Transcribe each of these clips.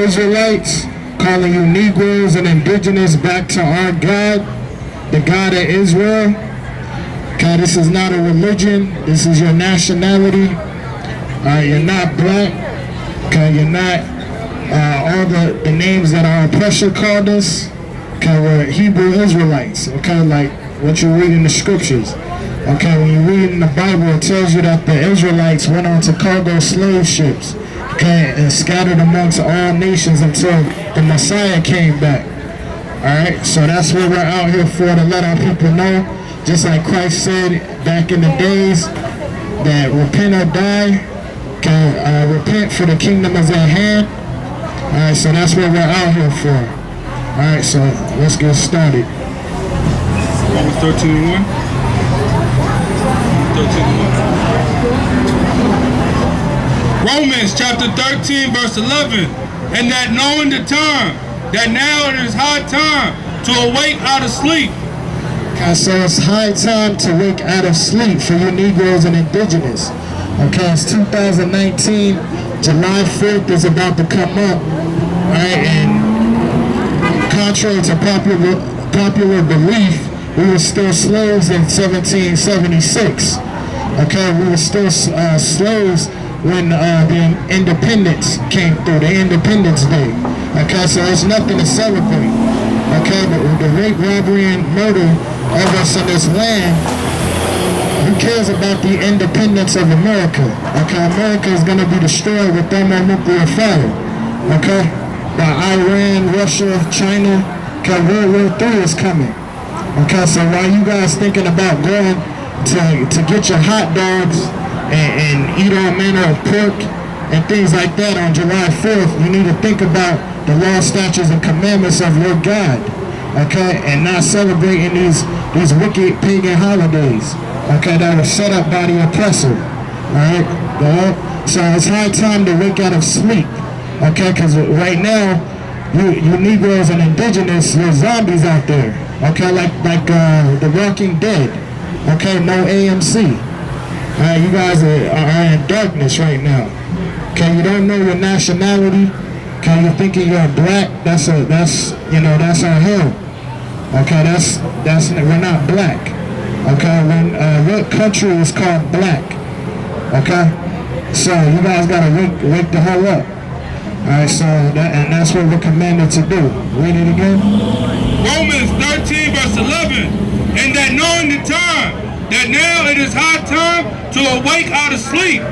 Israelites, calling you Negroes and indigenous back to our God, the God of Israel. Okay, this is not a religion. This is your nationality. You're not black. Okay, you're not all the names that our oppressor called us. Okay, we're Hebrew Israelites. Okay, like what you read in the scriptures. Okay, when you read in the Bible, it tells you that the Israelites went on to cargo slave ships. Okay, and scattered amongst all nations until the Messiah came back. Alright, so that's what we're out here for, to let our people know, just like Christ said back in the days, that repent or die. Okay, repent, for the kingdom is at hand. Alright, so that's what we're out here for. Alright, so let's get started. Romans 13:1. 13:1. Romans chapter 13, verse 11. And that knowing the time, that now it is high time to awake out of sleep. Okay, so it's high time to wake out of sleep for you Negroes and indigenous. Okay, it's 2019. July 4th is about to come up. Alright, and contrary to popular belief, we were still slaves in 1776. Okay, we were still slaves when the independence came through, the Independence Day. Okay, so there's nothing to celebrate. Okay, the rape, robbery, and murder of us in this land, who cares about the independence of America? Okay, America is going to be destroyed with thermonuclear fire. Okay, by Iran, Russia, China. Okay, World War III is coming. Okay, so while you guys thinking about going to get your hot dogs and eat all manner of pork and things like that on July 4th, you need to think about the law, statutes, and commandments of your God. Okay, and not celebrating these wicked pagan holidays. Okay, that was set up by the oppressor. Alright, so it's high time to wake out of sleep. Okay, because right now, you Negroes and indigenous, you're zombies out there. Okay, like The Walking Dead. Okay, no AMC. You guys are in darkness right now. Okay, you don't know your nationality. Okay, you're thinking you're black. That's our hell. Okay, we're not black. Okay, what country is called black? Okay, so you guys gotta wake the hell up. Alright, so that's what we're commanded to do. Read it again. Romans 13, verse 11. And that knowing the time, that now it is high time to awake out of sleep,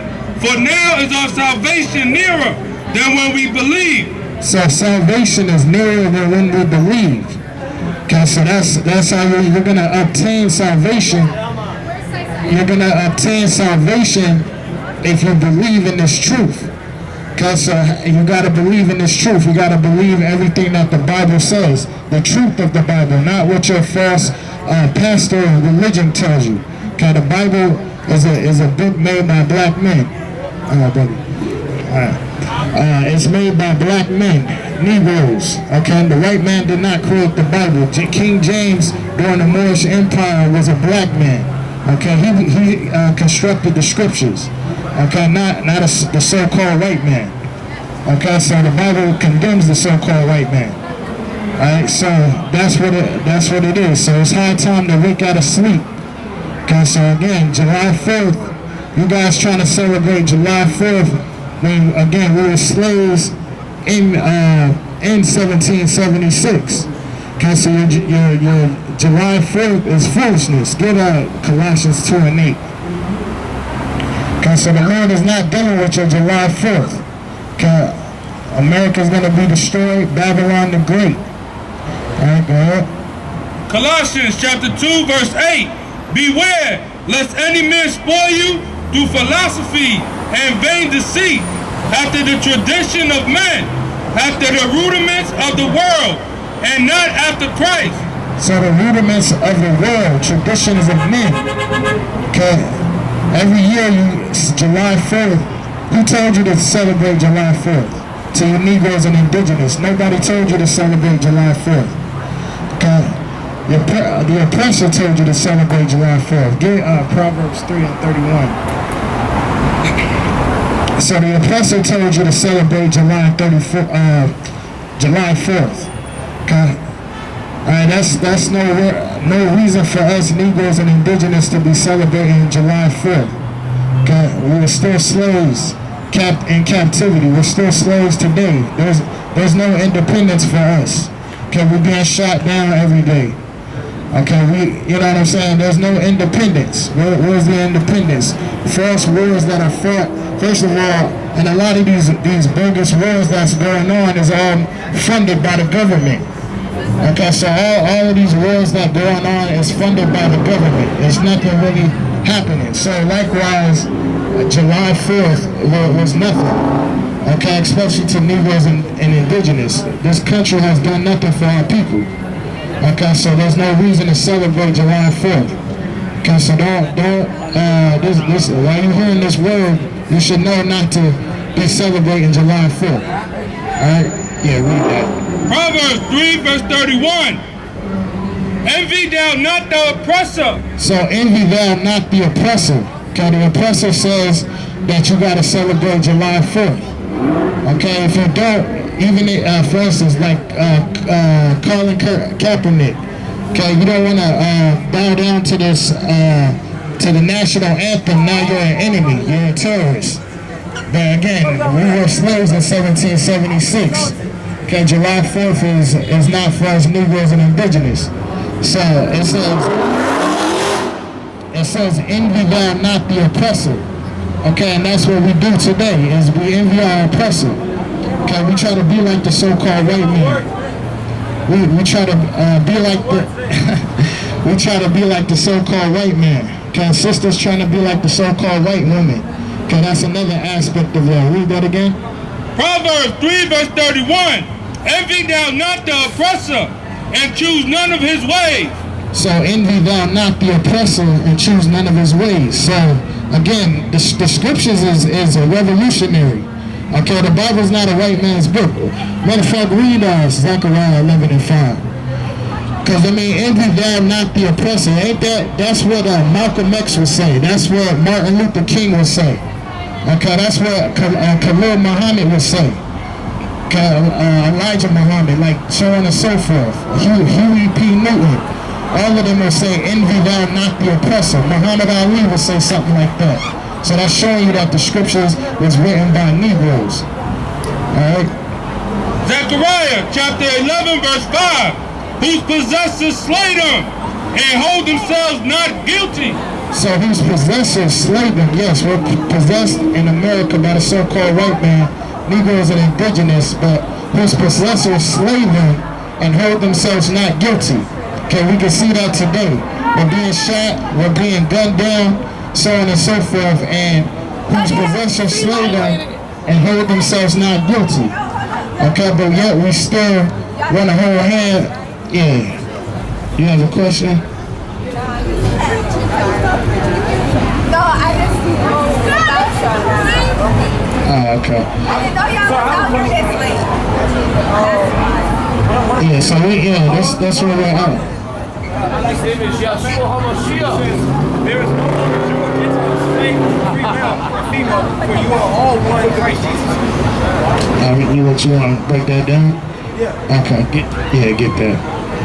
for now is our salvation nearer than when we believe. So salvation is nearer than when we believe. Okay, so that's how you're gonna obtain salvation. You're gonna obtain salvation if you believe in this truth. Okay, so you gotta believe in this truth. You gotta believe everything that the Bible says, the truth of the Bible, not what your false pastor religion tells you. Okay, the Bible is a book made by black men. It's made by black men, Negroes. Okay, and the white man did not create the Bible. King James during the Moorish Empire was a black man. Okay, he constructed the scriptures. Okay, not the so-called white man. Okay, so the Bible condemns the so-called white man. Alright, so that's what it is. So it's high time to wake out of sleep. Okay, so again, July 4th, you guys trying to celebrate July 4th when again we were slaves in 1776. Okay, so your July 4th is foolishness. Get Colossians 2:8. Okay, so the Lord is not dealing with your July 4th. Okay, America's going to be destroyed. Babylon the Great. Alright, go ahead. Colossians chapter 2, verse 8. Beware, lest any man spoil you through philosophy and vain deceit, after the tradition of men, after the rudiments of the world, and not after Christ. So the rudiments of the world, traditions of men. Okay, every year, July 4th, who told you to celebrate July 4th? To you Negroes and indigenous. Nobody told you to celebrate July 4th. Okay, the oppressor told you to celebrate July 4th. Get Proverbs 3:31. So the oppressor told you to celebrate July 4th. Okay. Alright, that's no reason for us Negroes and indigenous to be celebrating July 4th. Okay, we were still slaves in captivity. We're still slaves today. There's no independence for us. Okay, we're being shot down every day. Okay, you know what I'm saying? There's no independence. Where's the independence? False wars that are fought, first of all, and a lot of these bogus wars that's going on is all funded by the government. Okay, so all of these wars that going on is funded by the government. There's nothing really happening. So likewise, July 4th was nothing. Okay, especially to Negroes and indigenous. This country has done nothing for our people. Okay, so there's no reason to celebrate July 4th. Okay, so this while you're hearing this word, you should know not to be celebrating July 4th. Alright? Yeah, read that. Proverbs 3 verse 31. Envy thou not the oppressor. So envy thou not the oppressor. Okay, the oppressor says that you gotta celebrate July 4th. Okay, if you don't, even for instance, like Colin Kaepernick. Okay, you don't want to bow down to this to the national anthem. Now you're an enemy. You're a terrorist. But again, we were slaves in 1776. Okay, July 4th is not for us Negroes and indigenous. So it says envy thou not the oppressor. Okay, and that's what we do today, is we envy our oppressor. Okay, we try to be like the so-called white man. We try to be like the we try to be like the so-called white man. Okay, sisters trying to be like the so-called white woman. Okay, that's another aspect of that. Read that again. Proverbs 3 verse 31. Envy thou not the oppressor, and choose none of his ways. So envy thou not the oppressor, and choose none of his ways. So again, the scriptures is a revolutionary. Okay, the Bible's not a white man's book. Matter of fact, read Zechariah 11 and 5. Because, I mean, envy thou not the oppressor. Ain't that's what Malcolm X would say. That's what Martin Luther King would say. Okay, that's what Khalil Muhammad would say. Okay, Elijah Muhammad, like so on and so forth. Huey P. Newton. All of them would say, envy thou not the oppressor. Muhammad Ali would say something like that. So that's showing you that the scriptures was written by Negroes. Alright? Zechariah chapter 11 verse 5. Whose possessors slay them and hold themselves not guilty. So whose possessors slay them? Yes, we're possessed in America by the so-called white man, Negroes and indigenous, but whose possessors slay them and hold themselves not guilty. Okay, we can see that today. We're being shot, we're being gunned down, so on and so forth, and whose possessors slay them and hold themselves not guilty. Okay, but yet we still want to hold hand. Yeah. You have a question? No, I just Oh, okay. I didn't know y'all was out here this late. Yeah, so that's where we're at. Name is Yeshua HaMashiach. There is no longer Jew or Gentile, slave or free male or female, for you are all one in Christ Jesus. You want to break that down? Yeah. Okay, get that.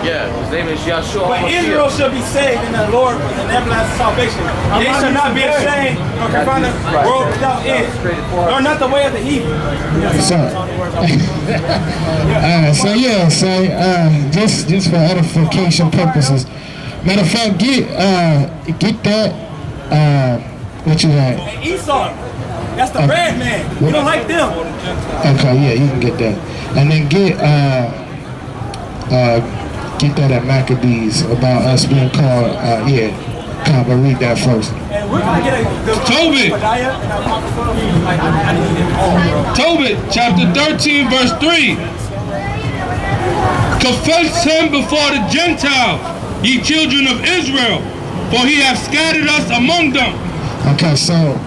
Yeah, his name is Yeshua But Israel HaMashiach. shall be saved in the Lord with an everlasting salvation. They shall not be ashamed, nor confine the world without end, nor not the way of the heathen. Just for edification purposes. Matter of fact, get that. What you got? And Esau, that's the red man. You don't like them. Okay, yeah, you can get that, and then get that at Maccabees about us being called. Come, but read that first. And we're gonna get a Tobit. Tobit chapter 13 verse 3. Confess him before the Gentiles, ye children of Israel, for he hath scattered us among them. Okay, so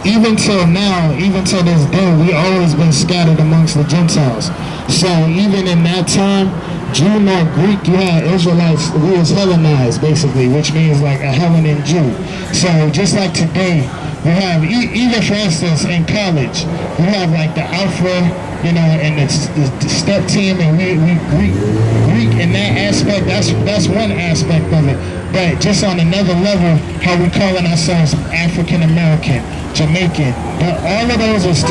even till now, even till this day, we always been scattered amongst the Gentiles. So even in that time, Jew nor Greek, you had Israelites, we was Hellenized basically, which means like a Hellenic Jew. So just like today, you have even for instance in college, you have like the alpha, you know, and the step team, and we Greek in that aspect. That's one aspect of it. But just on another level, how we calling ourselves African American, Jamaican, but all of those is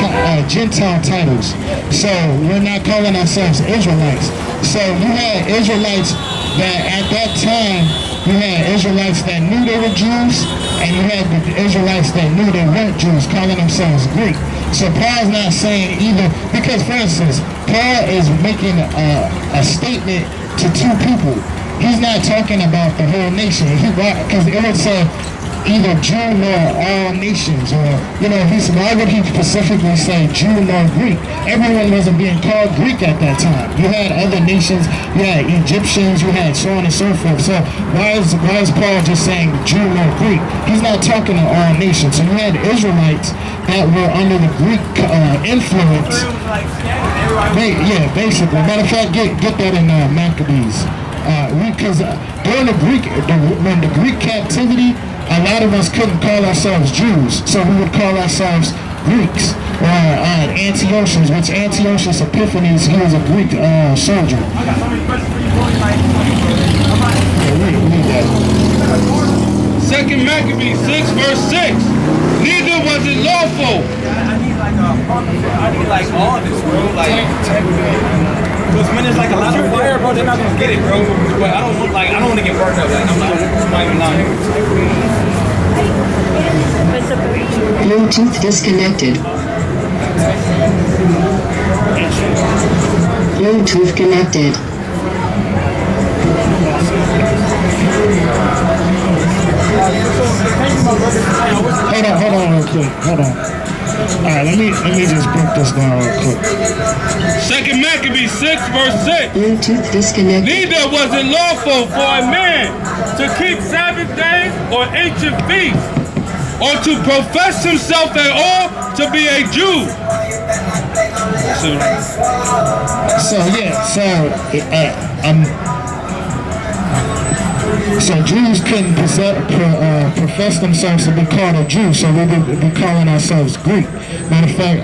Gentile titles. So we're not calling ourselves Israelites. So you had Israelites that at that time, you had Israelites that knew they were Jews, and you had the Israelites that knew they weren't Jews, calling themselves Greek. So Paul's not saying either, because for instance, Paul is making a statement to two people. He's not talking about the whole nation, because it would say either Jew nor all nations, or, you know, why would he specifically say Jew nor Greek? Everyone wasn't being called Greek at that time. You had other nations, you had Egyptians, you had so on and so forth. So why is Paul just saying Jew nor Greek? He's not talking to all nations. So you had Israelites that were under the Greek influence. Yeah, basically. Matter of fact, get that in Maccabees. Because during when the Greek captivity, a lot of us couldn't call ourselves Jews, so we would call ourselves Greeks, or Antiochus, which Antiochus Epiphanes, he was a Greek soldier. Second Maccabees 6 verse 6. Neither was it lawful. I need like all this, bro. Because when there's like a lot of fire, bro, they're not gonna get it, bro. But I don't want to get burned up. Like, I'm not even lying. Bluetooth disconnected. Bluetooth connected. Hold on real quick. Hold on. Alright, let me just break this down real quick. Second Maccabees 6 verse 6. Bluetooth disconnected. Neither was it lawful for a man to keep Sabbath days or ancient feasts, or to profess himself at all to be a Jew. So Jews couldn't profess themselves to be called a Jew, so we would be calling ourselves Greek. Matter of fact,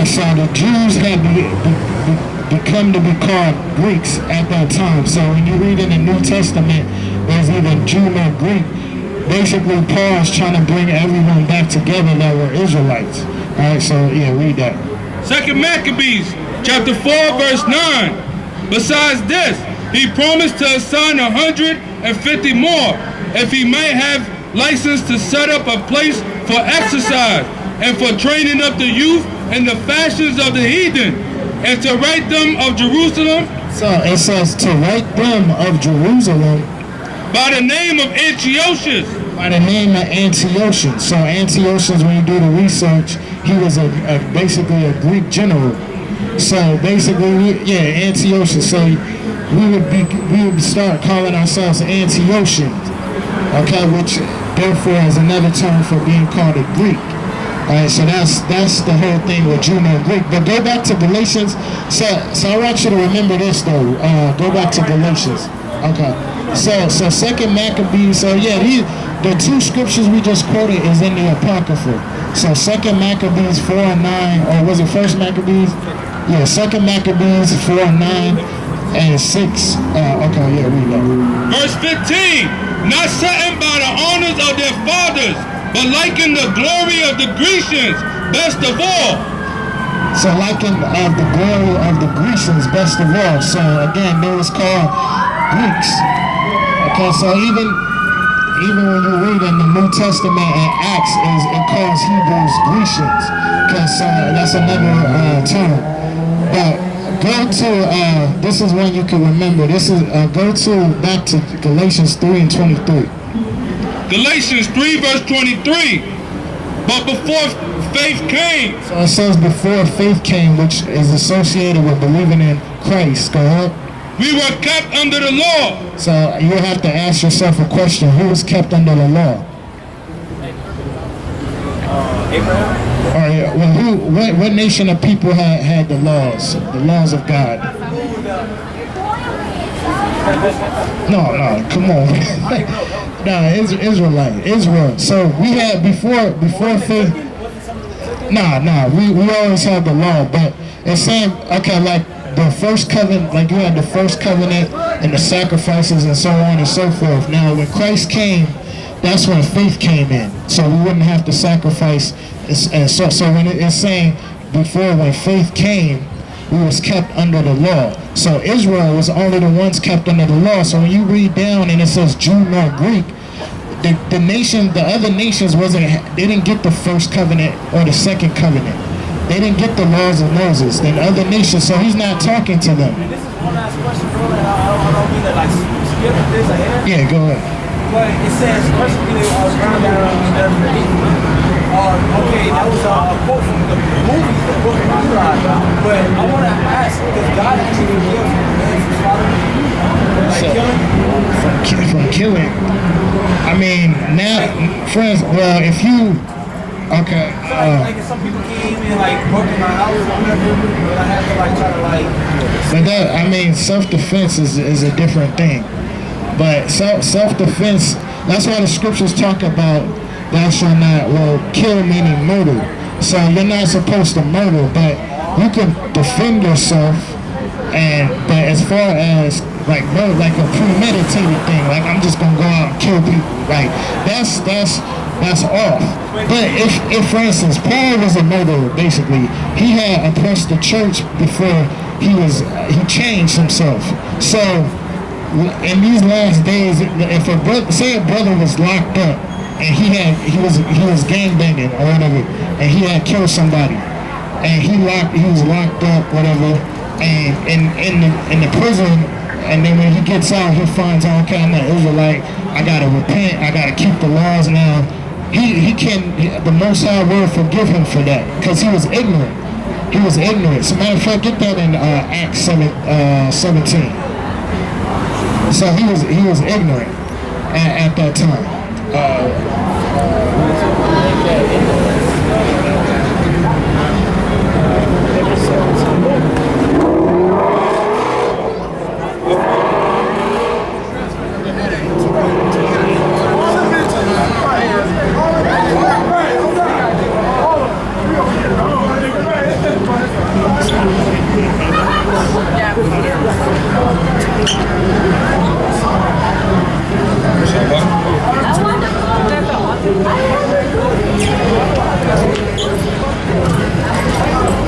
so the Jews had become to be called Greeks at that time. So when you read in the New Testament, there's either Jew or Greek. Basically, Paul is trying to bring everyone back together that were Israelites. All right, so yeah, read that. Second Maccabees chapter 4 verse 9. Besides this, he promised to assign 150 more, if he might have license to set up a place for exercise and for training up the youth in the fashions of the heathen, and to write them of Jerusalem. So it says to write them of Jerusalem by the name of Antiochus. By the name of Antiochus. So Antiochus, when you do the research, he was basically a Greek general. So basically, Antiochus. So we would start calling ourselves Antiochians, okay, which therefore is another term for being called a Greek. Alright, so that's the whole thing with Jew and Greek. But go back to Galatians. So I want you to remember this though. Go back to Galatians. Okay. So Second Maccabees. So yeah, the two scriptures we just quoted is in the Apocrypha. So Second Maccabees 4 and 9, or was it First Maccabees? Yeah, Second Maccabees 4 and 9 and 6. Okay, yeah, read that. Verse 15. Not setting by the honors of their fathers, but liking the glory of the Grecians best of all. So liking the glory of the Grecians best of all. So again, they was called Greeks. Okay, so even when you read in the New Testament and Acts, it calls Hebrews Grecians, because that's another term. But go to this is one you can remember. This is back to Galatians 3 and 23. Galatians 3 verse 23. But before faith came. So it says before faith came, which is associated with believing in Christ. Go ahead. We were kept under the law. So you have to ask yourself a question. Who was kept under the law? Abraham? All right. Well, what nation of people had the laws of God? No, come on. Nah, Israel. So we had before faith. Nah. We always had the law, but it's saying, okay, like the first covenant, like you had the first covenant and the sacrifices and so on and so forth. Now, when Christ came, that's when faith came in. So we wouldn't have to sacrifice. And so when it's saying before, when faith came, we was kept under the law. So Israel was only the ones kept under the law. So when you read down and it says Jew nor Greek, the other nations they didn't get the first covenant or the second covenant. They didn't get the laws of Moses. Then other nations, so he's not talking to them. And this is one last question, bro. And I don't mean to like skip this ahead. Yeah, go ahead. But it says persecuted around okay, that was a quote from the movie, the book of Eli. But I want to ask, does God actually forgive men for slaughtering? From killing. I mean, now, friends, well, if you, okay. Like if some people came in like broke in my house or whatever, but I had to like try to like. But that, I mean, self-defense is a different thing. But self-defense, that's why the scriptures talk about thou shalt not, kill meaning murder. So you're not supposed to murder, but you can defend yourself. But as far as like a premeditated thing, like I'm just gonna go out and kill people, like that's off. But if for instance Paul was a murderer, basically he had oppressed the church before he changed himself. So in these last days, if a brother was locked up and he was gangbanging or whatever, and he had killed somebody, and he was locked up, whatever, and in the prison, and then when he gets out, he finds out, okay, I'm an Israelite, I gotta repent, I gotta keep the laws now. The Most High will forgive him for that, because he was ignorant. He was ignorant. As a matter of fact, get that in Acts 17. So he was ignorant at that time.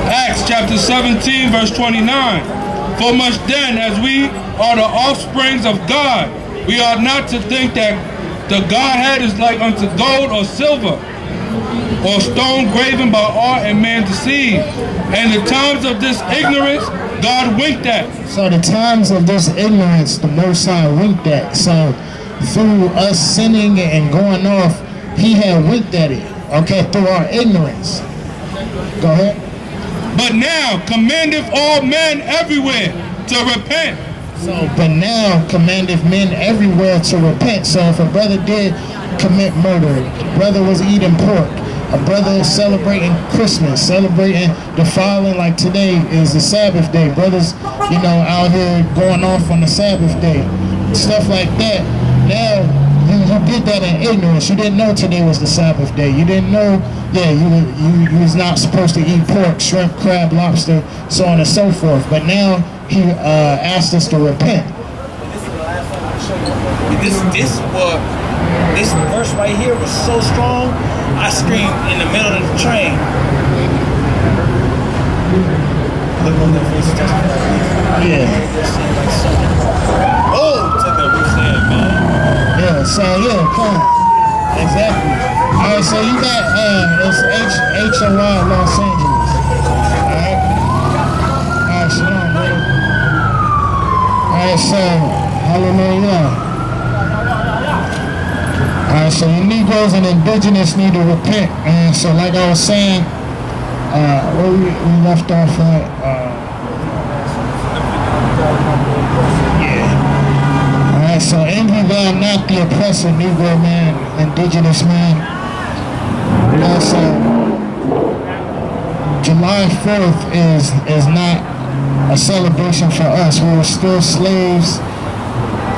Acts chapter 17, verse 29. For much then, as we are the offsprings of God, we ought not to think that the Godhead is like unto gold or silver, or stone graven by art and man deceived. And the times of this ignorance, God winked at. So the times of this ignorance, the Most High winked at. So through us sinning and going off, he had winked at it, okay, through our ignorance. Go ahead. But now commandeth all men everywhere to repent. So, but now commandeth men everywhere to repent. So if a brother did commit murder, a brother was eating pork, a brother is celebrating Christmas, celebrating the following, like today is the Sabbath day. Brothers, out here going off on the Sabbath day, stuff like that. Now, you did that in ignorance. You didn't know today was the Sabbath day. You didn't know, you was not supposed to eat pork, shrimp, crab, lobster, so on and so forth. But now he asked us to repent. This verse right here was so strong, I screamed in the middle of the train. Look on their faces. Yeah. Oh, to the weekend, man. Yeah, so come on. Exactly. Alright, so you got it's HOI Los Angeles. Alright, shalom, brother. Alright, so hallelujah. Alright, so you Negroes and indigenous need to repent. And so like I was saying, where we left off at, Alright, so envy thou not the oppressor, Negro man, indigenous man. Also, July 4th is not a celebration for us. We were still slaves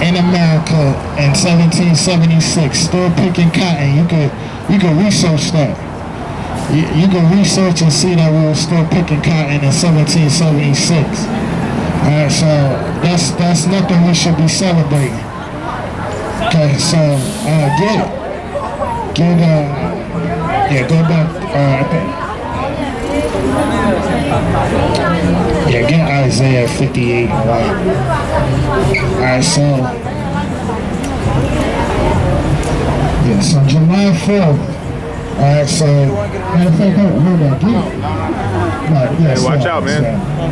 in America in 1776, still picking cotton. You could research that. You can research and see that we were still picking cotton in 1776. Alright, so that's nothing we should be celebrating. Okay, so go back. Get Isaiah 58 and 1. Alright, so July 4th. Alright, so matter of fact, hold on, Hey, watch out, man.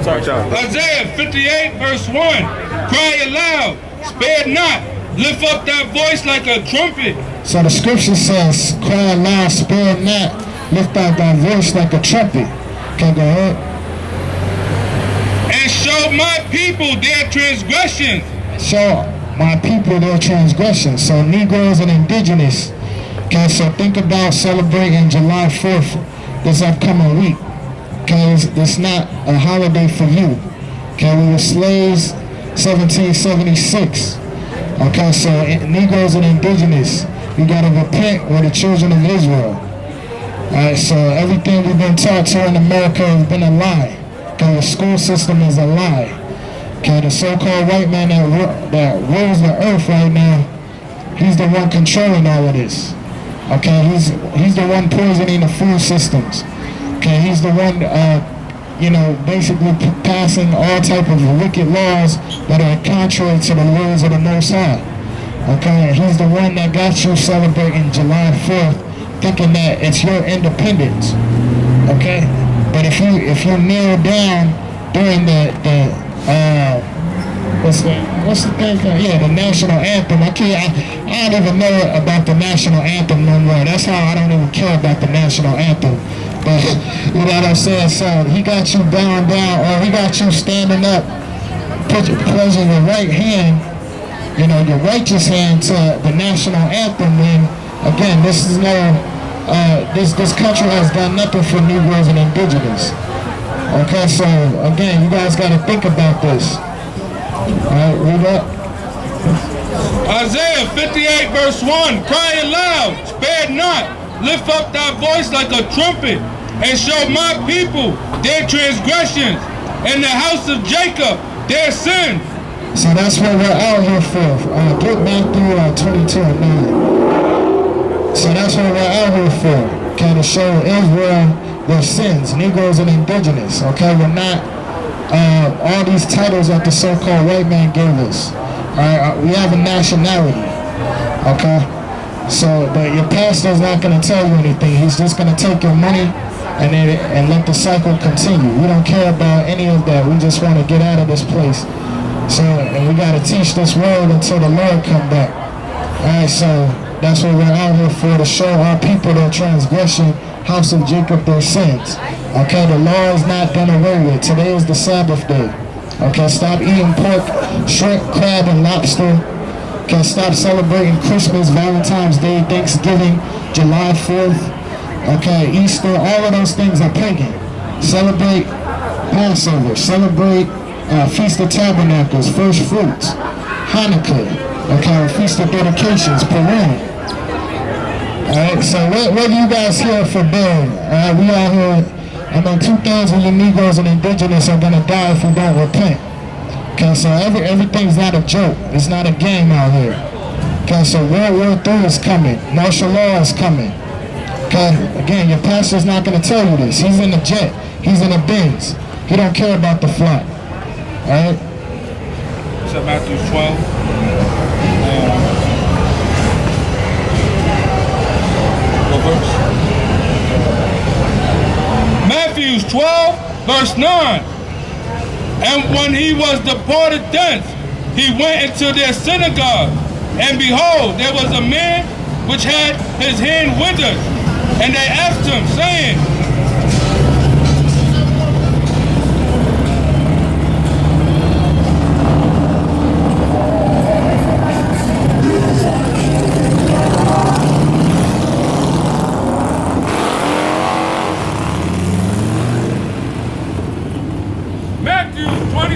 Watch out. Isaiah 58 verse 1. Cry aloud, spare not, lift up thy voice like a trumpet. So the scripture says, cry aloud, spare not, lift up thy voice like a trumpet. Okay, go ahead. And show my people their transgressions. Show my people their transgressions. So Negroes and indigenous. Okay, so think about celebrating July 4th this upcoming week. Okay, it's not a holiday for you. Okay, we were slaves 1776. Okay, so Negroes and indigenous, you gotta repent. We're the children of Israel. Alright, so everything we've been taught to in America has been a lie. Okay, the school system is a lie. Okay, the so-called white man that rules the earth right now, he's the one controlling all of this. Okay, he's the one poisoning the food systems. Okay, he's the one, basically passing all type of wicked laws that are contrary to the laws of the Most High. Okay, he's the one that got you celebrating July 4th, thinking that it's your independence. Okay, but if you kneel down during the what's the thing called? Yeah, the national anthem. I don't even know about the national anthem no more. That's how I don't even care about the national anthem. But you know what I'm saying? So he got you bowing down, or he got you standing up, pledging your right hand, your righteous hand to the national anthem. And again, this is this country has done nothing for Negroes and indigenous. Okay, so again, you guys got to think about this. Alright, read up. Isaiah 58 verse 1. Cry aloud, spare not, lift up thy voice like a trumpet, and show my people their transgressions, and the house of Jacob their sins. So that's what we're out here for. Get Matthew 22 and 9. So that's what we're out here for. Okay, to show Israel their sins, Negroes and indigenous. Okay, we're not all these titles that the so-called white man gave us. We have a nationality. Okay, so but your pastor's not going to tell you anything. He's just going to take your money and let the cycle continue. We don't care about any of that. We just want to get out of this place. So, and we got to teach this world until the Lord come back. Alright, so that's what we're out here for, to show our people their transgression, house of Jacob their sins. Okay, the law is not done away with. Today is the Sabbath day. Okay, stop eating pork, shrimp, crab, and lobster. Okay, stop celebrating Christmas, Valentine's Day, Thanksgiving, July 4th. Okay, Easter, all of those things are pagan. Celebrate Passover, celebrate Feast of Tabernacles, First Fruits, Hanukkah, okay, Feast of Dedications, Purim. Alright, so what are you guys here for doing? We out here, 2,000 of you Negroes and indigenous are gonna die if we don't repent. Okay, so everything's not a joke. It's not a game out here. Okay, so World War III is coming. Martial law is coming. Okay, again, your pastor's not going to tell you this. He's in the jet. He's in a Benz. He don't care about the flight. Alright? So Matthew 12. What verse? Matthew 12, verse 9. And when he was departed thence, he went into their synagogue. And behold, there was a man which had his hand withered. And they asked him, saying,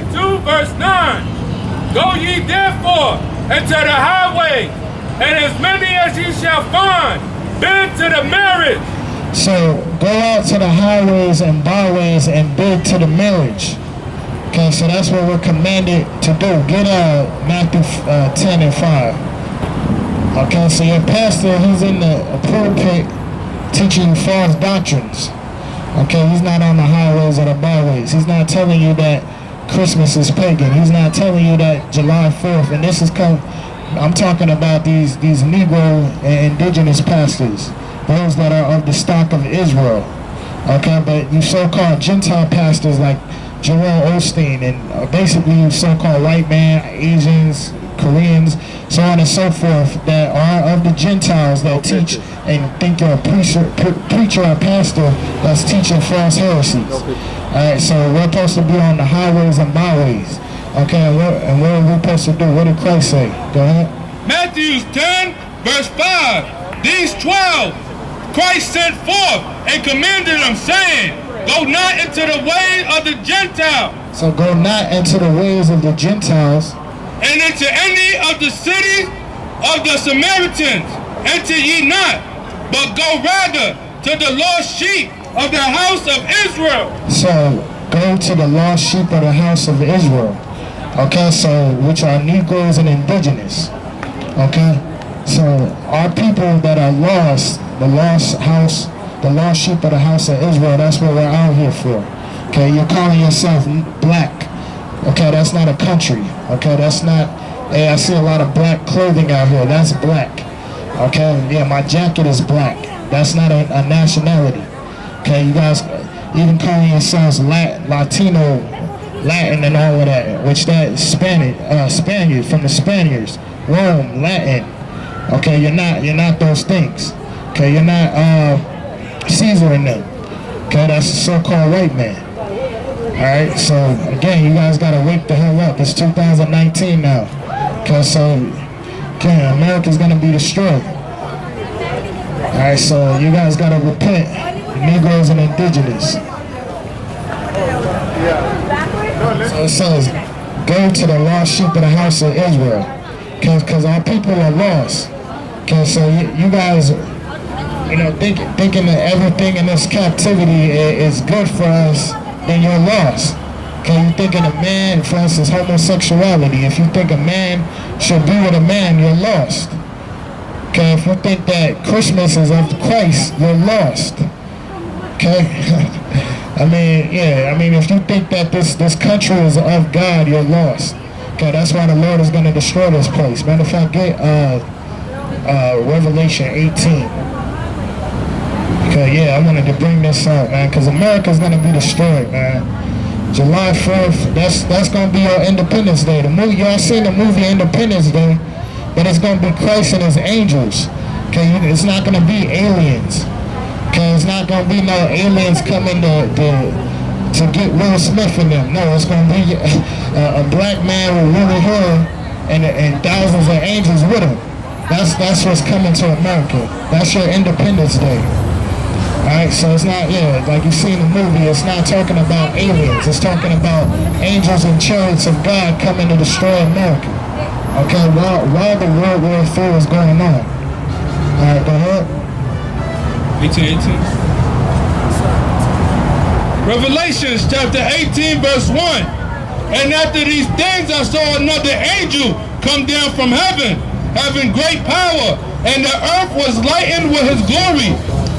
22, verse 9. Go ye therefore into the highway, and as many as ye shall find, bid to the marriage. So go out to the highways and byways and bid to the marriage. Okay, so that's what we're commanded to do. Get Matthew 10 and 5. Okay, so your pastor, he's in the pulpit teaching false doctrines. Okay, he's not on the highways or the byways. He's not telling you that Christmas is pagan. He's not telling you that July 4th, and this is I'm talking about these Negro and indigenous pastors, those that are of the stock of Israel. Okay, but you so-called Gentile pastors like Joel Osteen and basically you so-called white man, Asians, Koreans, so on and so forth, that are of the Gentiles that teach and think you're a preacher or pastor that's teaching false heresies. Alright, so we're supposed to be on the highways and byways. Okay, and what are we supposed to do? What did Christ say? Go ahead. Matthew 10, verse 5. These 12 Christ sent forth and commanded them, saying, go not into the way of the Gentiles. So go not into the ways of the Gentiles. And into any of the cities of the Samaritans, enter ye not, but go rather to the lost sheep of the house of Israel. So go to the lost sheep of the house of Israel. Okay, so which are Negroes and indigenous. Okay, so our people that are lost, the lost sheep of the house of Israel, that's what we're out here for. Okay, you're calling yourself black. Okay, that's not a country. Okay, that's not, hey, I see a lot of black clothing out here. That's black. Okay, yeah, my jacket is black. That's not a nationality. Okay, you guys even calling yourselves Latino, Latin and all of that, which that Spaniard, from the Spaniards, Rome, Latin. Okay, you're not those things. Okay, you're not Caesar and them. Okay, that's a so-called white man. Alright, so again, you guys gotta wake the hell up. It's 2019 now. Okay, so America's gonna be destroyed. Alright, so you guys gotta repent, Negroes and indigenous. So it says, go to the lost sheep of the house of Israel. Because our people are lost. Okay, so you guys, thinking that everything in this captivity is good for us, then you're lost. Okay, you're thinking a man, for instance, homosexuality. If you think a man should be with a man, you're lost. Okay, if you think that Christmas is of Christ, you're lost. Okay, if you think that this country is of God, you're lost. Okay, that's why the Lord is going to destroy this place. Matter of fact, get Revelation 18. Okay, yeah, I wanted to bring this up, man, because America's going to be destroyed, man. July 4th, that's going to be our Independence Day. The movie, y'all seen the movie Independence Day, but it's going to be Christ and his angels. Okay, it's not going to be aliens. Okay, it's not going to be no aliens coming to get Will Smith in them. No, it's going to be a black man with woolly hair and thousands of angels with him. That's what's coming to America. That's your Independence Day. Alright, so it's not, like you see in the movie, it's not talking about aliens. It's talking about angels and chariots of God coming to destroy America. Okay, while the World War III is going on. Alright, go ahead. 18. Revelations chapter 18, verse 1. And after these things I saw another angel come down from heaven, having great power, and the earth was lightened with his glory.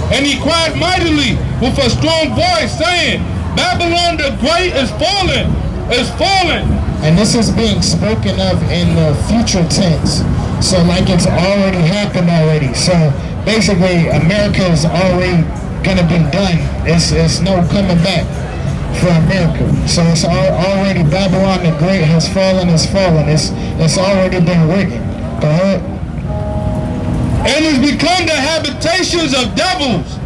And he cried mightily with a strong voice, saying, Babylon the Great is fallen, is fallen. And this is being spoken of in the future tense. So like it's already happened already. So basically America is already gonna be done. It's no coming back for America. So it's already Babylon the Great has fallen, It's already been written. Go ahead. And has become the habitations of devils,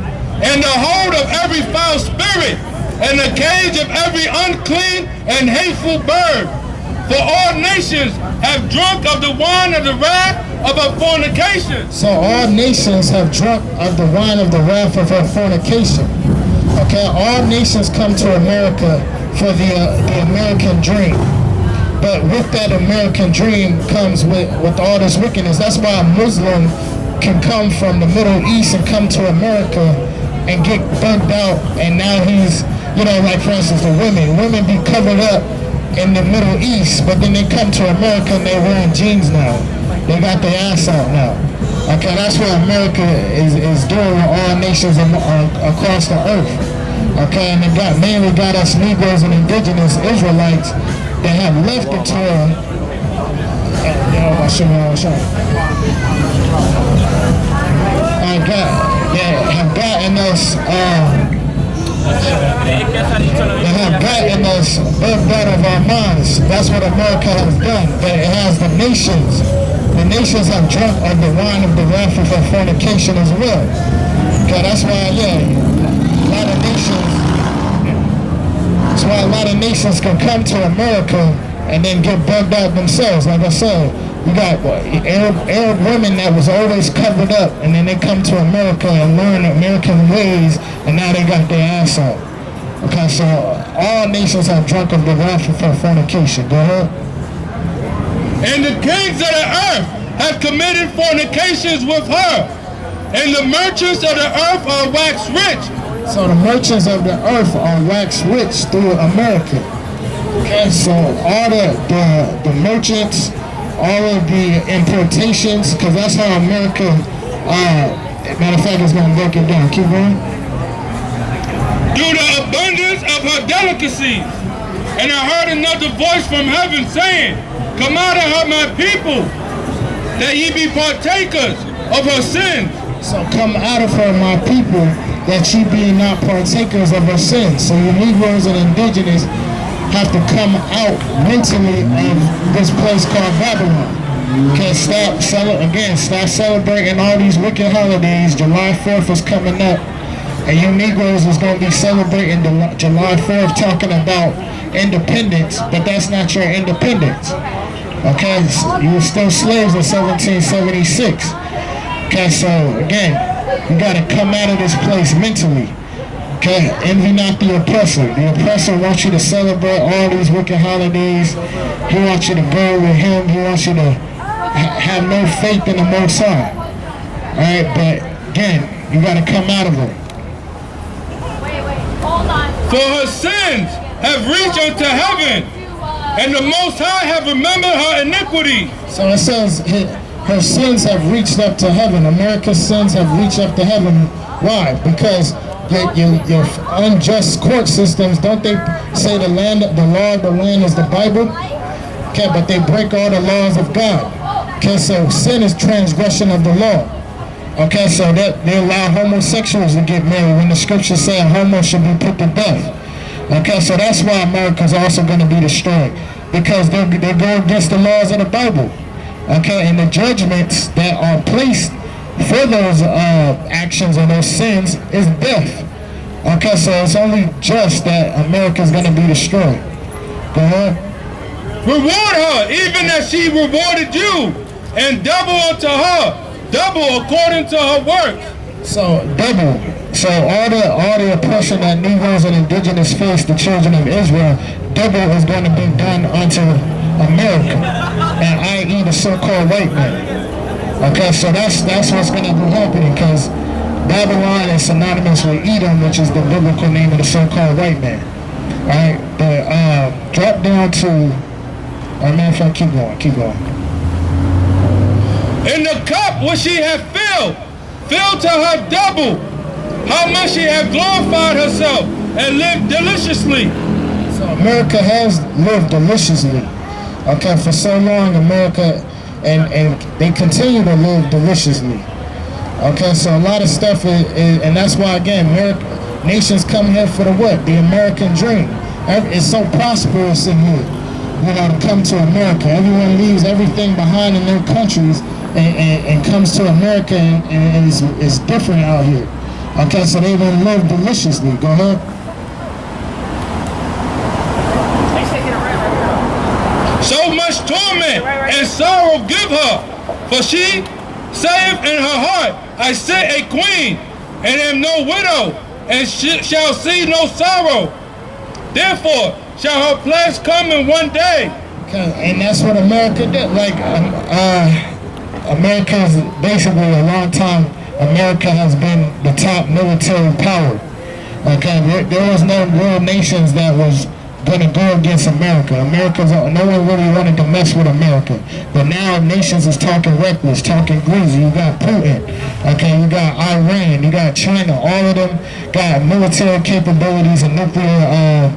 and the hold of every foul spirit, and the cage of every unclean and hateful bird. For all nations have drunk of the wine of the wrath of her fornication. So all nations have drunk of the wine of the wrath of her fornication. Okay, all nations come to America for the American dream. But with that American dream comes with all this wickedness. That's why a Muslim can come from the Middle East and come to America and get bugged out, and now he's, you know, like for instance the women be covered up in the Middle East, but then they come to America and they're wearing jeans now. They got their ass out now. Okay, that's what America is doing with all nations across the earth. Okay, and it mainly got us Negroes and indigenous Israelites that have left the Torah. Have gotten us bugged out of our minds. That's what America has done. But it has the nations. The nations have drunk of the wine of the wrath of their fornication as well. Okay, that's why, a lot of nations can come to America and then get bugged out themselves. Like I said, you got Arab women that was always covered up, and then they come to America and learn American ways, and now they got their ass out. Okay, so all nations have drunk of the wrath of their fornication. Go ahead. And the kings of the earth have committed fornications with her, and the merchants of the earth are waxed rich. So the merchants of the earth are waxed rich through America. Okay, so all the merchants, all of the importations, because that's how America, matter of fact, it's going to break it down. Keep going. Through the abundance of her delicacies. And I heard another voice from heaven saying, come out of her, my people, that ye be partakers of her sins. So come out of her, my people, that ye be not partakers of her sins. So you Negroes and indigenous have to come out mentally of this place called Babylon. Okay, stop celebrating all these wicked holidays. July 4th is coming up, and you Negroes is going to be celebrating July 4th, talking about independence, but that's not your independence. Okay, you were still slaves in 1776. Okay, so again, you got to come out of this place mentally. Okay, envy not the oppressor. The oppressor wants you to celebrate all these wicked holidays. He wants you to go with him. He wants you to have no faith in the Most High. Alright, but again, you got to come out of it. Hold on. For her sins have reached unto heaven, and the Most High have remembered her iniquity. So it says her sins have reached up to heaven. America's sins have reached up to heaven. Why? Because your unjust court systems, don't they say the law of the land is the Bible? Okay, but they break all the laws of God. Okay, so sin is transgression of the law. Okay, so that they allow homosexuals to get married when the scriptures say a homo should be put to death. Okay, so that's why America's also going to be destroyed, because they go against the laws of the Bible. Okay, and the judgments that are placed for those actions or those sins is death. Okay, so it's only just that America is going to be destroyed. Go ahead. Reward her, even as she rewarded you, and double unto her, double according to her works. So double. So all the oppression that Negroes and indigenous face, the children of Israel, double is going to be done unto America, and i.e. the so-called white man. Okay, so that's what's going to be happening, because Babylon is synonymous with Edom, which is the biblical name of the so-called white man. Alright, but drop down to, keep going. In the cup which she hath filled to her double, how much she hath glorified herself and lived deliciously. So America has lived deliciously. Okay, for so long, America, and they continue to live deliciously. Okay, so a lot of stuff is and that's why, again, nations come here for the what? The American dream. It's so prosperous in here, you know, to come to America. Everyone leaves everything behind in their countries and comes to America, and it's different out here. Okay, so they will live deliciously. Go ahead. So much torment and sorrow give her, for she saith in her heart, I sit a queen, and am no widow, and shall see no sorrow. Therefore shall her plagues come in one day. Okay, and that's what America did. Like, America is basically a long time. America has been the top military power. Okay, there was no world nations that was going to go against America. No one really wanted to mess with America. But now nations is talking reckless, talking greasy. You got Putin, okay, you got Iran, you got China. All of them got military capabilities and nuclear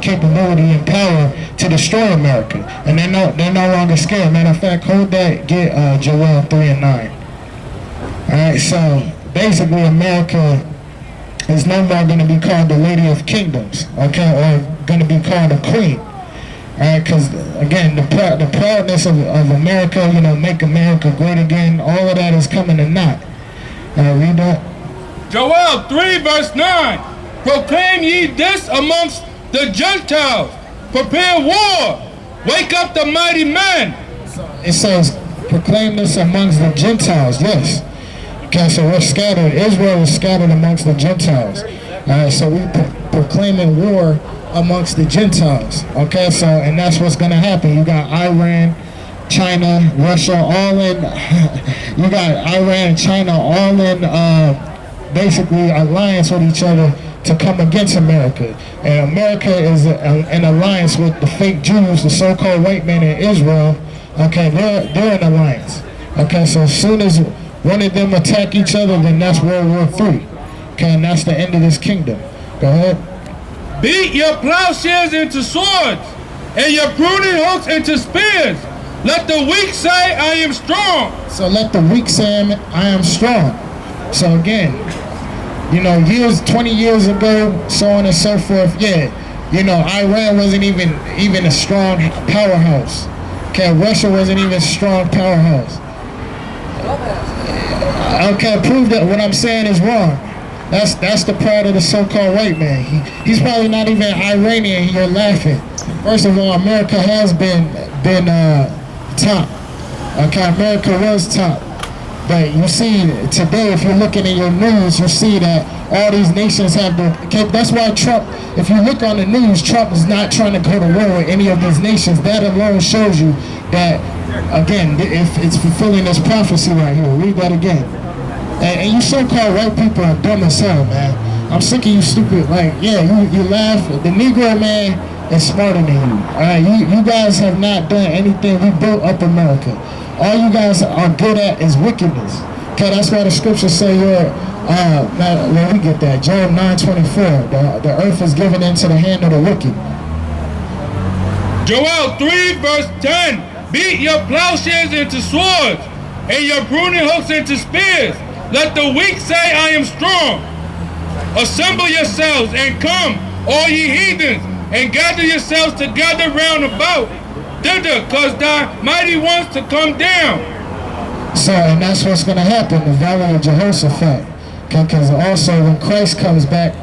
capability and power to destroy America. And they're no longer scared. Matter of fact, hold that, get Joel 3:9. Alright, so basically America is no more going to be called the Lady of Kingdoms, okay, or going to be called a queen. Alright, because again, the proudness of America, you know, make America great again, all of that is coming to naught. Read that. Joel 3 verse 9. Proclaim ye this amongst the Gentiles. Prepare war. Wake up the mighty men. It says, proclaim this amongst the Gentiles, yes. Okay, so we're scattered. Israel is scattered amongst the Gentiles. So we proclaiming war amongst the Gentiles. Okay, so, and that's what's going to happen. You got Iran, China, Russia, all in, you got Iran and China all in basically alliance with each other to come against America. And America is an alliance with the fake Jews, the so-called white men in Israel. Okay, they're in alliance. Okay, so as soon as one of them attack each other, then that's World War III. Okay, and that's the end of this kingdom. Go ahead. Beat your plowshares into swords, and your pruning hooks into spears. Let the weak say, I am strong. So let the weak say, I am strong. So again, you know, 20 years ago, so on and so forth, yeah, you know, Iran wasn't even a strong powerhouse. Okay, Russia wasn't even a strong powerhouse. Okay, prove that what I'm saying is wrong. That's the pride of the so-called white man. He's probably not even Iranian. You're laughing. First of all, America has been top. Okay, America was top. But you see today, if you're looking in your news, you see that all these nations have the. Okay, that's why Trump. If you look on the news, Trump is not trying to go to war with any of these nations. That alone shows you that, again, if it's fulfilling this prophecy right here. Read that again. And you so-called white people are dumb as hell, man. I'm sick of you stupid. Like, yeah, you laugh. The Negro man is smarter than you. All right, you guys have not done anything. We built up America. All you guys are good at is wickedness. Okay, that's why the scriptures say where we get that. Job 9:24. The earth is given into the hand of the wicked. Joel 3 verse 10. Beat your plowshares into swords, and your pruning hooks into spears. Let the weak say, I am strong. Assemble yourselves and come, all ye heathens, and gather yourselves together round about thither, cause thy mighty ones to come down. So, and that's what's going to happen, the valley of Jehoshaphat. Because also when Christ comes back,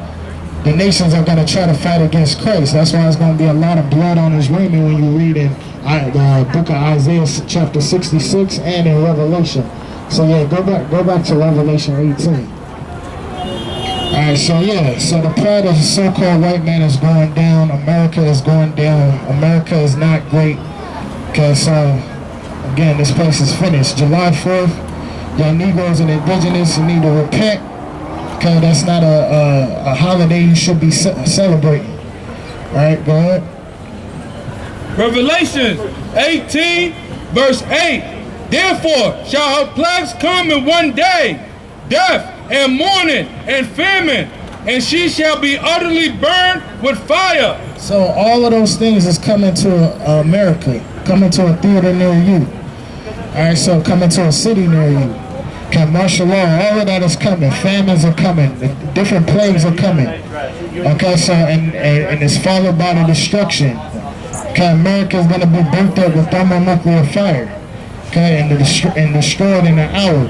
the nations are going to try to fight against Christ. That's why there's going to be a lot of blood on his raiment when you read in the book of Isaiah chapter 66 and in Revelation. So yeah, go back to Revelation 18. Alright, so yeah, so the pride of the so-called white man is going down. America is going down. America is not great. Okay, so again, this place is finished. July 4th, y'all Negroes and Indigenous, you need to repent. Okay, that's not a holiday you should be celebrating. Alright, go ahead. Revelation 18 verse 8. Therefore shall her plagues come in one day, death and mourning and famine, and she shall be utterly burned with fire. So all of those things is coming to America, coming to a theater near you. Alright, so coming to a city near you. Okay, martial law, all of that is coming. Famines are coming. Different plagues are coming. Okay, so and it's followed by the destruction. Okay, America is going to be burnt up with thermonuclear fire. Okay, and destroyed in an hour.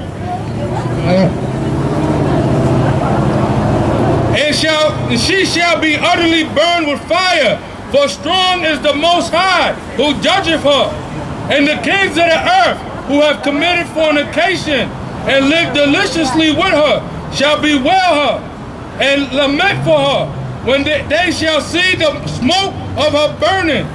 And she shall be utterly burned with fire, for strong is the Most High, who judgeth her. And the kings of the earth, who have committed fornication, and lived deliciously with her, shall bewail her. and lament for her, when they shall see the smoke of her burning,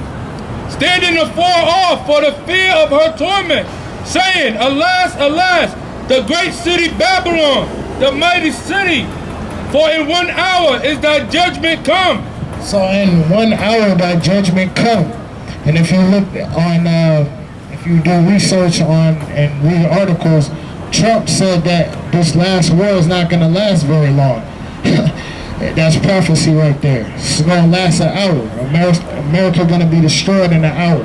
standing afar off for the fear of her torment, saying, Alas, alas, the great city Babylon, the mighty city, for in 1 hour is thy judgment come. So in 1 hour thy judgment come. And if you look on, if you do research on and read articles, Trump said that this last war is not going to last very long. That's prophecy right there. It's going to last an hour. America going to be destroyed in an hour.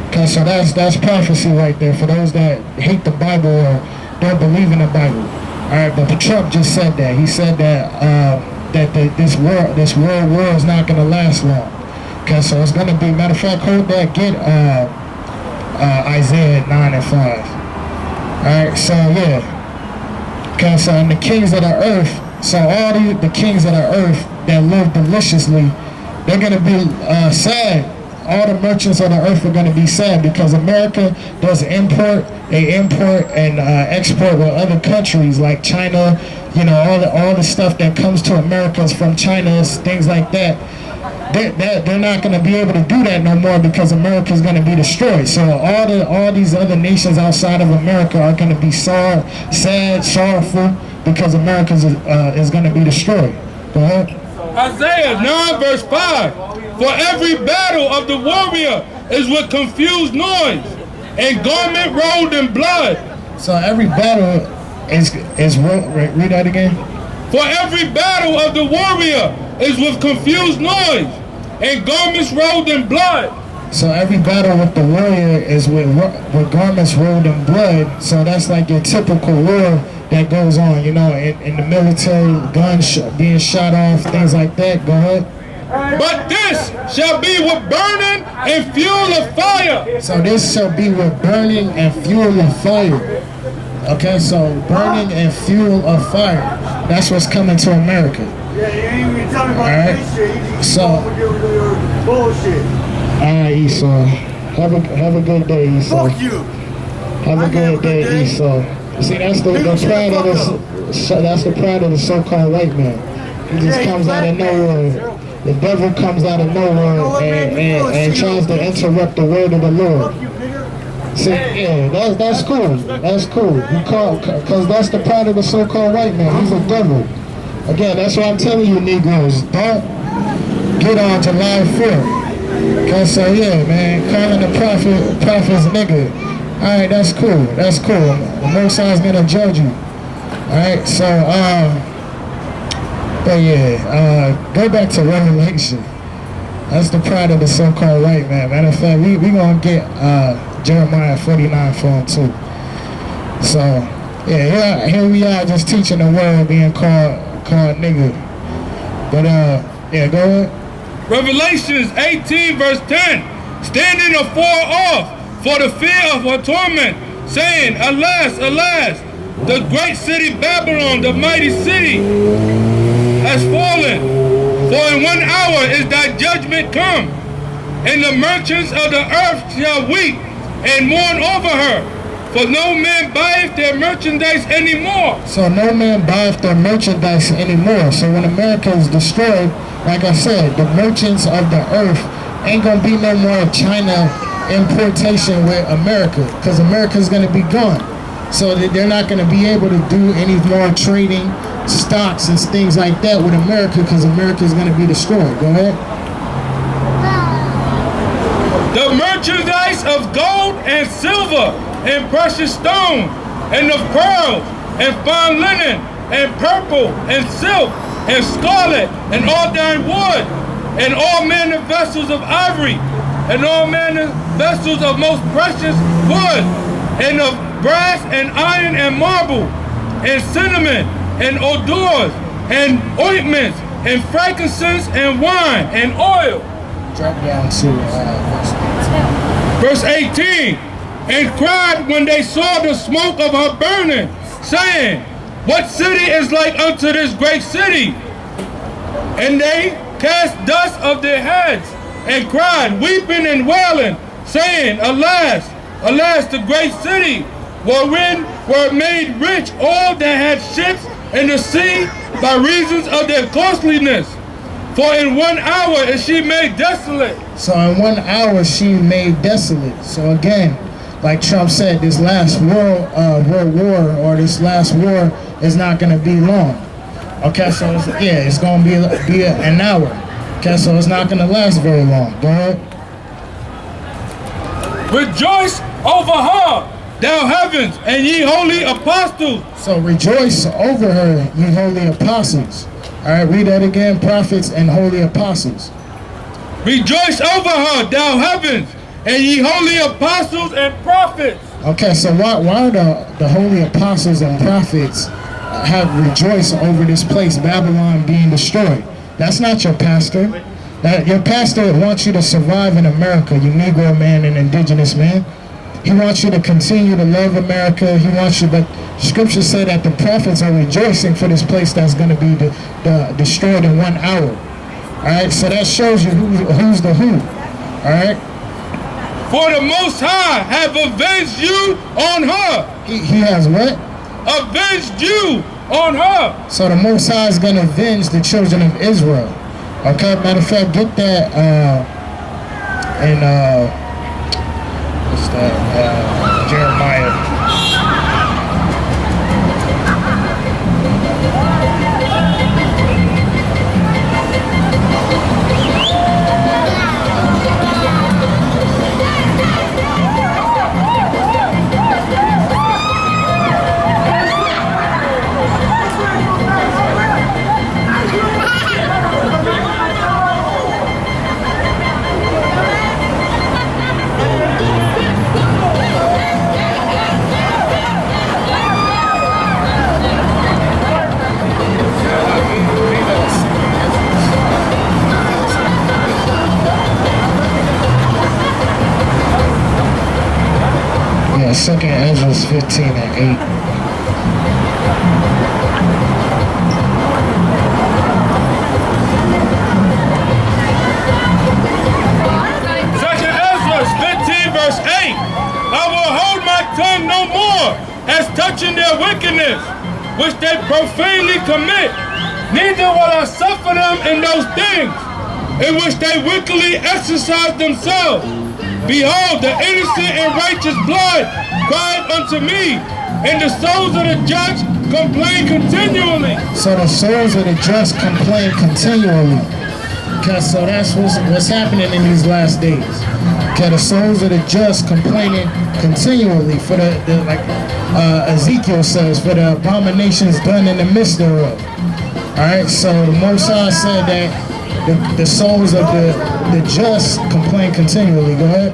Okay, so that's prophecy right there for those that hate the Bible or don't believe in the Bible. All right, but Trump just said that. He said that this world war is not going to last long. Okay, so it's going to be, matter of fact, hold that, get Isaiah 9 and 5. All right, so yeah. Okay, so in the kings of the earth, so all the kings of the earth that live deliciously, they're going to be sad. All the merchants of the earth are going to be sad because America does import. They import and export with other countries like China. You know, all the stuff that comes to America is from China, things like that. They're not going to be able to do that no more because America is going to be destroyed. So all these other nations outside of America are going to be sad, sorrowful because America is going to be destroyed. Go ahead. Isaiah 9 verse 5. For every battle of the warrior is with confused noise and garment rolled in blood. So every battle is read that again. For every battle of the warrior is with confused noise and garments rolled in blood. So every battle with the warrior is with garments rolled in blood. So that's like your typical war that goes on, you know, in the military, guns being shot off, things like that. Go ahead. But this shall be with burning and fuel of fire. So this shall be with burning and fuel of fire. Okay, so burning and fuel of fire. That's what's coming to America. Alright. So alright, Esau. Have a good day, Esau. Fuck you. Have a good day, Esau. See, that's the pride of the so-called white man. He just comes out of nowhere. The devil comes out of nowhere and tries to interrupt the word of the Lord. See, yeah, that's cool. That's cool. Because that's the pride of the so-called white man. He's a devil. Again, that's what I'm telling you, Negroes. Don't get on July 4th. Cause so yeah, man, calling the prophet's nigga. Alright, that's cool. That's cool. The Most High's gonna judge you. Alright, so but yeah, go back to Revelation. That's the pride of the so-called white man. Matter of fact, we gonna get Jeremiah 49 for him too. So yeah, here we are just teaching the world being called nigga. But yeah, go ahead. Revelations 18 verse 10. Standing afar off for the fear of her torment, saying, Alas, alas, the great city Babylon, the mighty city, has fallen. For in 1 hour is thy judgment come, and the merchants of the earth shall weep and mourn over her. For no man buyeth their merchandise anymore. So no man buyeth their merchandise anymore. So when America is destroyed, like I said, the merchants of the earth ain't gonna be no more China importation with America, because America's gonna be gone. So they're not gonna be able to do any more trading, stocks and things like that with America, because America's gonna be destroyed. Go ahead. The merchandise of gold and silver and precious stone and of pearls and fine linen and purple and silk and scarlet and all thine wood and all manner vessels of ivory and all manner vessels of most precious wood and of brass and iron and marble and cinnamon and odors and ointments and frankincense and wine and oil. Drop down to Verse 18, and cried when they saw the smoke of her burning, saying, What city is like unto this great city? And they cast dust of their heads, and cried, weeping and wailing, saying, Alas, alas, the great city, wherein were made rich all that had ships in the sea by reasons of their costliness. For in 1 hour is she made desolate. So in 1 hour she made desolate. So again, like Trump said, this last world war or this last war is not going to be long. Okay, so it's going to be an hour. Okay, so it's not going to last very long. Go ahead. Rejoice over her, thou heavens, and ye holy apostles. So rejoice over her, ye holy apostles. All right, read that again. Prophets and holy apostles. Rejoice over her, thou heavens, and ye holy apostles and prophets. Okay, so why the holy apostles and prophets have rejoiced over this place, Babylon being destroyed? That's not your pastor. Your pastor wants you to survive in America, you Negro man and indigenous man. He wants you to continue to love America. He wants you, but Scripture said that the prophets are rejoicing for this place that's going to be destroyed in 1 hour. All right, so that shows you who's the who. All right. For the Most High have avenged you on her. He has what? Avenged you on her. So the Most High is going to avenge the children of Israel. Okay, matter of fact, get that in what's that? Jeremiah. Yeah, 2nd Ezra 15 and 8. Second Ezra 15 verse 8. I will hold my tongue no more as touching their wickedness, which they profanely commit. Neither will I suffer them in those things in which they wickedly exercise themselves. Behold, the innocent and righteous blood cried unto me, and the souls of the just complain continually. So the souls of the just complain continually. Okay, so that's what's happening in these last days. Okay, the souls of the just complaining continually for the like Ezekiel says, for the abominations done in the midst thereof. All right, so the Most High said that the souls of the just complain continually. Go ahead.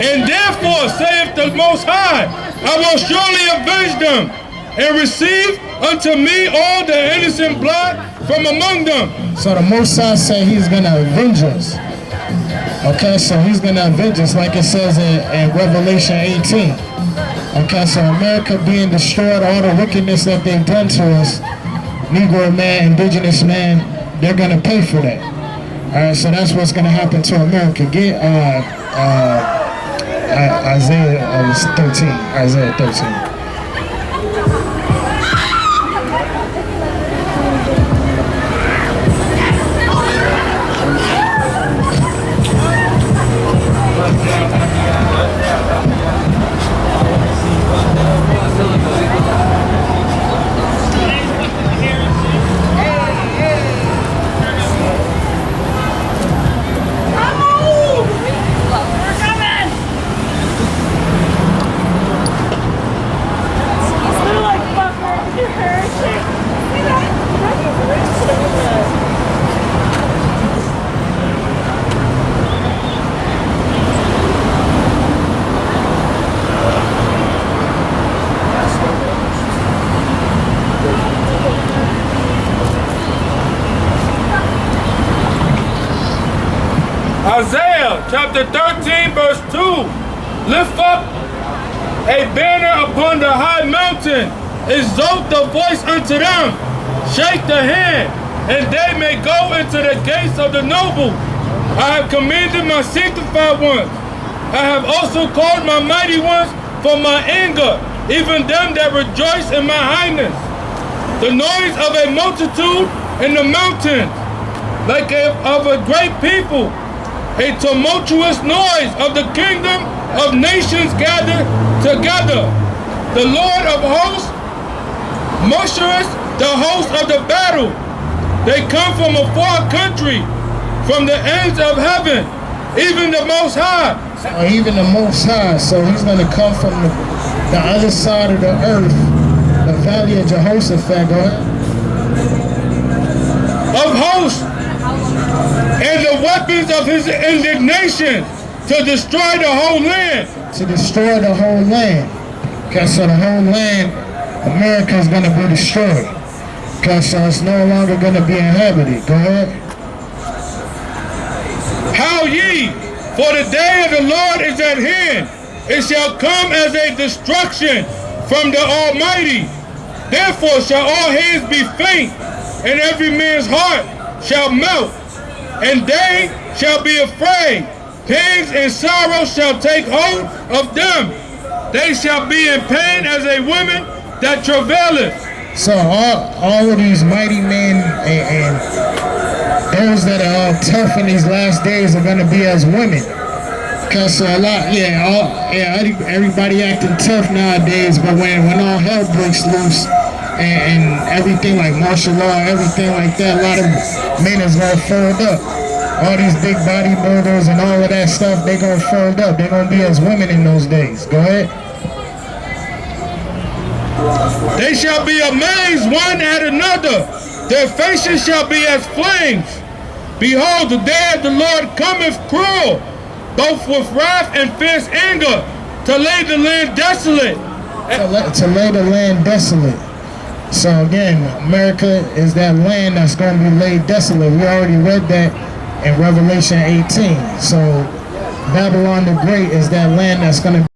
And therefore, saith the Most High, I will surely avenge them, and receive unto me all the innocent blood from among them. So the Most High said he's going to avenge us. Okay, so he's going to avenge us like it says in Revelation 18. Okay, so America being destroyed, all the wickedness that they've done to us, Negro man, indigenous man, they're going to pay for that. All right, so that's what's going to happen to America. Get Isaiah 13. Isaiah 13. Isaiah chapter 13 verse 2. Lift up a banner upon the high mountain. Exalt the voice unto them. Shake the hand, and they may go into the gates of the noble. I have commanded my sanctified ones. I have also called my mighty ones for my anger, even them that rejoice in my highness. The noise of a multitude in the mountains, like of a great people, a tumultuous noise of the kingdom of nations gathered together. The Lord of hosts marshals the host of the battle. They come from a far country, from the ends of heaven, even the Most High. Or even the Most High. So he's going to come from the other side of the earth, the valley of Jehoshaphat. Go ahead. Of hosts, and the weapons of his indignation to destroy the whole land. To destroy the whole land. Okay, so the whole land, America is going to be destroyed. Okay, so it's no longer going to be inhabited. Go ahead. How ye, for the day of the Lord is at hand. It shall come as a destruction from the Almighty. Therefore shall all hands be faint, and every man's heart shall melt, and they shall be afraid. Pangs and sorrow shall take hold of them. They shall be in pain as a woman that travaileth. So all of these mighty men and those that are tough in these last days are going to be as women. Cause a lot, everybody acting tough nowadays, but when all hell breaks loose and everything like martial law, everything like that, a lot of men is gonna fold up. All these big bodybuilders and all of that stuff, they gonna fold up. They're gonna be as women in those days. Go ahead. They shall be amazed one at another. Their faces shall be as flames. Behold, the day of the Lord cometh cruel, both with wrath and fierce anger, to lay the land desolate. To lay the land desolate. So again, America is that land that's going to be laid desolate. We already read that in Revelation 18. So Babylon the Great is that land that's going to